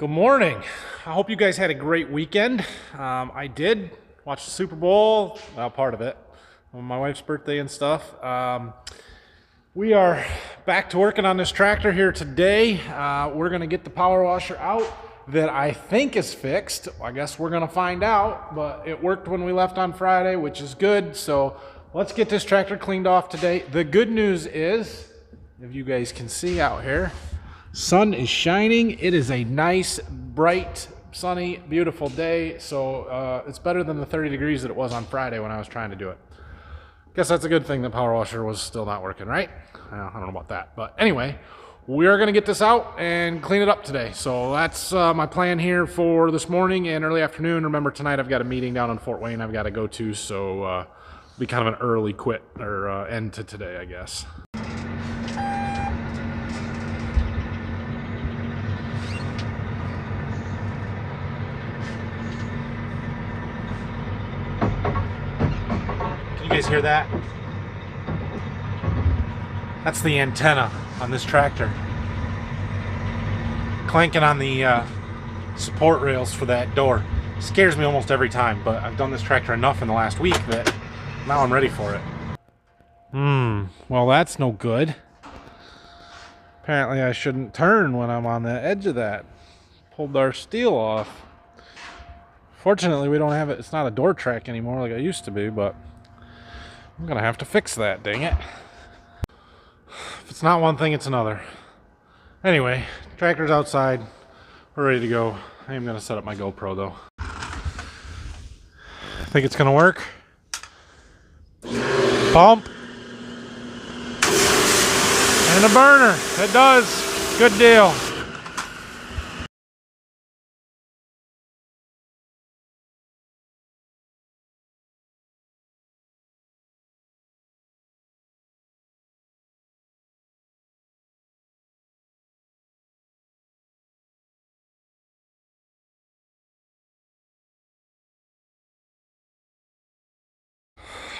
Good morning. I hope you guys had a great weekend. I did watch the Super Bowl, well, part of it, on my wife's birthday and stuff. We are back to working on this tractor here today. We're going to get the power washer out that I think is fixed. I guess we're going to find out, but it worked when we left on Friday, which is good. So let's get this tractor cleaned off today. The good news is, if you guys can see out here, sun is shining. It is a nice, bright, sunny, beautiful day. So it's better than the 30 degrees that it was on Friday when I was trying to do it. Guess that's a good thing the power washer was still not working, right? I don't know about that. But anyway, we are going to get this out and clean it up today. So that's my plan here for this morning and early afternoon. Remember, tonight I've got a meeting down in Fort Wayne I've got to go to. So it'll be kind of an early quit or end to today, I guess. You guys hear that? That's the antenna on this tractor clanking on the support rails for that door. Scares me almost every time, but I've done this tractor enough in the last week that now I'm ready for it. Well, that's no good. Apparently I shouldn't turn when I'm on the edge of that. Pulled our steel off. Fortunately, we don't have it. It's not a door track anymore like it used to be, but I'm gonna have to fix that, dang it. If it's not one thing, it's another. Anyway, tractor's outside. We're ready to go. I am gonna set up my GoPro though. Think it's gonna work? Pump. And a burner. It does. Good deal.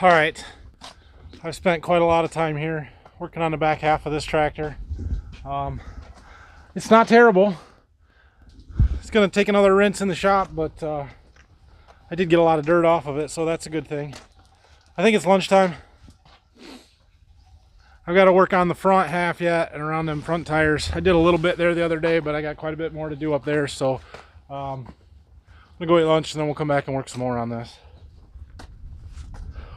All right, I've spent quite a lot of time here working on the back half of this tractor. It's not terrible. It's gonna take another rinse in the shop, but I did get a lot of dirt off of it, so that's a good thing. I think it's lunchtime. I've got to work on the front half yet and around them front tires. I did a little bit there the other day, but I got quite a bit more to do up there, so I'm gonna go eat lunch and then we'll come back and work some more on this.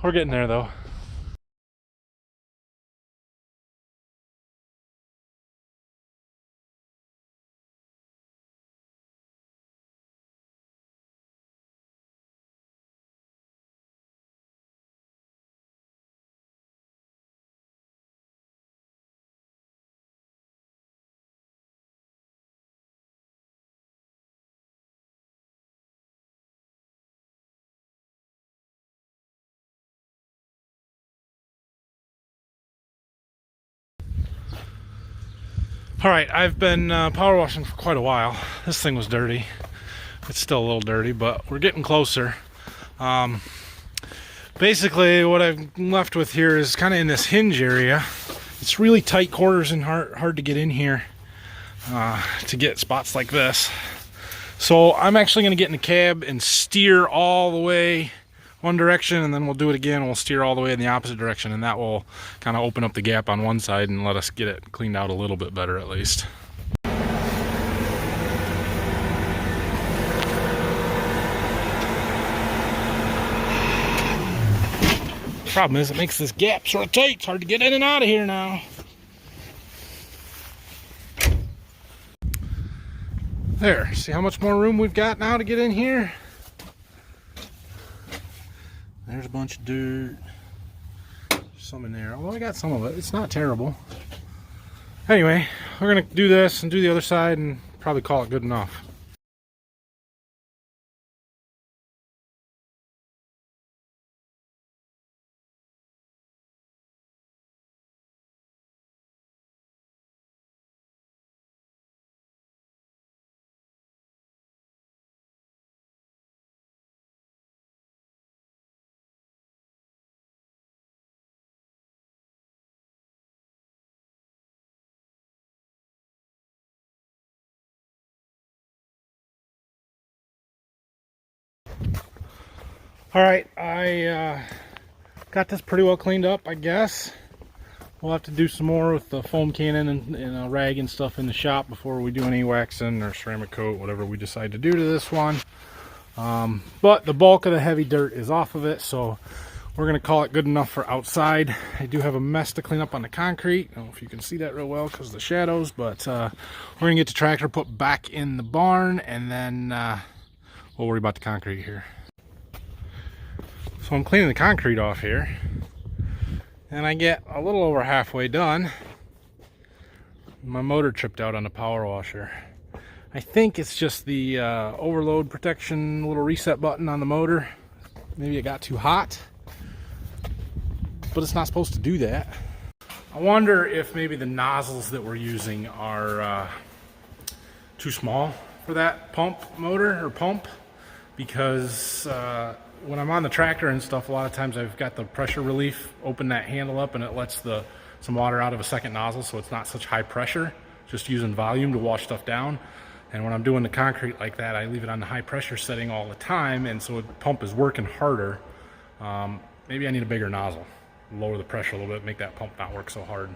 We're getting there though. All right, I've been power washing for quite a while. This thing was dirty. It's still a little dirty, but we're getting closer. Basically, what I've left with here is kind of in this hinge area. It's really tight quarters and hard to get in here to get spots like this. So I'm actually going to get in the cab and steer all the way one direction, and then we'll do it again. We'll steer all the way in the opposite direction, and that will kind of open up the gap on one side and let us get it cleaned out a little bit better at least. Problem is, it makes this gap sort of tight. It's hard to get in and out of here now. There, see how much more room we've got now to get in here? There's a bunch of dirt. There's some in there, although I got some of it. It's not terrible. Anyway, we're gonna do this and do the other side and probably call it good enough. All right, I got this pretty well cleaned up, I guess. We'll have to do some more with the foam cannon and rag and stuff in the shop before we do any waxing or ceramic coat, whatever we decide to do to this one. But the bulk of the heavy dirt is off of it, so we're going to call it good enough for outside. I do have a mess to clean up on the concrete. I don't know if you can see that real well because of the shadows, but we're going to get the tractor put back in the barn, and then we'll worry about the concrete here. So I'm cleaning the concrete off here, and I get a little over halfway done. My motor tripped out on the power washer. I think it's just the overload protection little reset button on the motor. Maybe it got too hot, but it's not supposed to do that. I wonder if maybe the nozzles that we're using are too small for that pump, because when I'm on the tractor and stuff, a lot of times I've got the pressure relief, open that handle up, and it lets some water out of a second nozzle, so it's not such high pressure, just using volume to wash stuff down. And when I'm doing the concrete like that, I leave it on the high pressure setting all the time, and so the pump is working harder. Maybe I need a bigger nozzle, lower the pressure a little bit, make that pump not work so hard.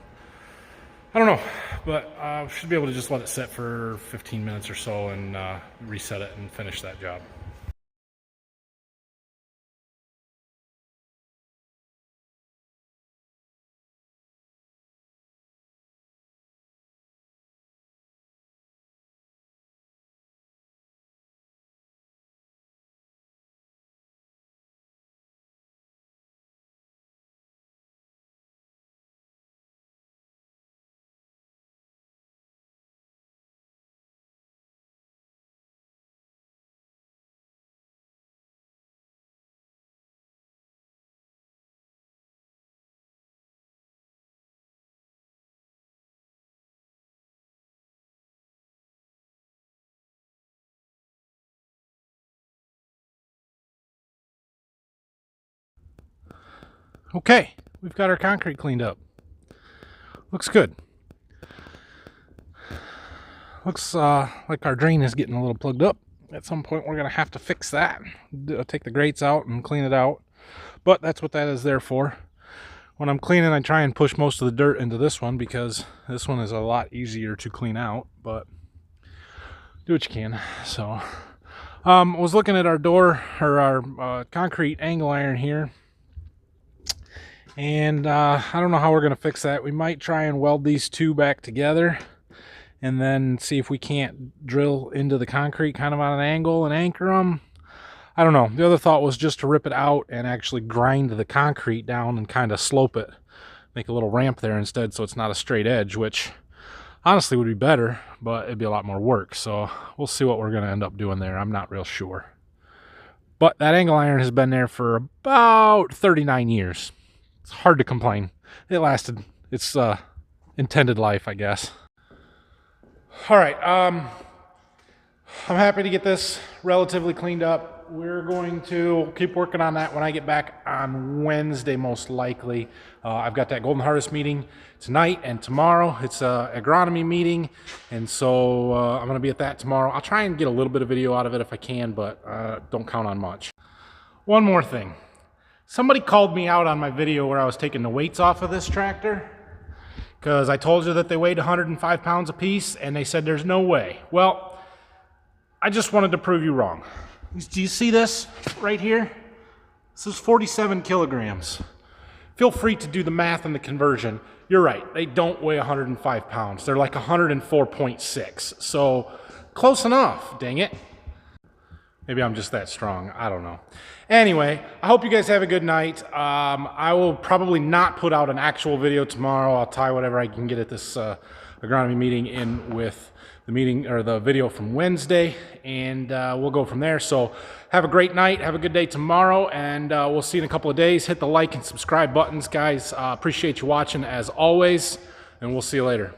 I don't know, but should be able to just let it sit for 15 minutes or so and reset it and finish that job. Okay, we've got our concrete cleaned up. Looks good. Looks like our drain is getting a little plugged up. At some point we're going to have to fix that. Take the grates out and clean it out. But that's what that is there for. When I'm cleaning, I try and push most of the dirt into this one because this one is a lot easier to clean out. But do what you can. So I was looking at our door, or our concrete angle iron here. And I don't know how we're going to fix that. We might try and weld these two back together and then see if we can't drill into the concrete kind of on an angle and anchor them. I don't know. The other thought was just to rip it out and actually grind the concrete down and kind of slope it. Make a little ramp there instead so it's not a straight edge, which honestly would be better, but it'd be a lot more work. So we'll see what we're going to end up doing there. I'm not real sure. But that angle iron has been there for about 39 years. It's hard to complain. It lasted its intended life, I guess. All right, I'm happy to get this relatively cleaned up. We're going to keep working on that when I get back on Wednesday, most likely. I've got that Golden Harvest meeting tonight and tomorrow. It's an agronomy meeting, and so I'm going to be at that tomorrow. I'll try and get a little bit of video out of it if I can, but don't count on much. One more thing. Somebody called me out on my video where I was taking the weights off of this tractor because I told you that they weighed 105 pounds a piece, and they said there's no way. Well, I just wanted to prove you wrong. Do you see this right here? This is 47 kilograms. Feel free to do the math and the conversion. You're right, they don't weigh 105 pounds. They're like 104.6. So close enough, dang it. Maybe I'm just that strong. I don't know. Anyway, I hope you guys have a good night. I will probably not put out an actual video tomorrow. I'll tie whatever I can get at this agronomy meeting in with the meeting or the video from Wednesday, and we'll go from there. So have a great night. Have a good day tomorrow, and we'll see you in a couple of days. Hit the like and subscribe buttons, guys. Appreciate you watching as always, and we'll see you later.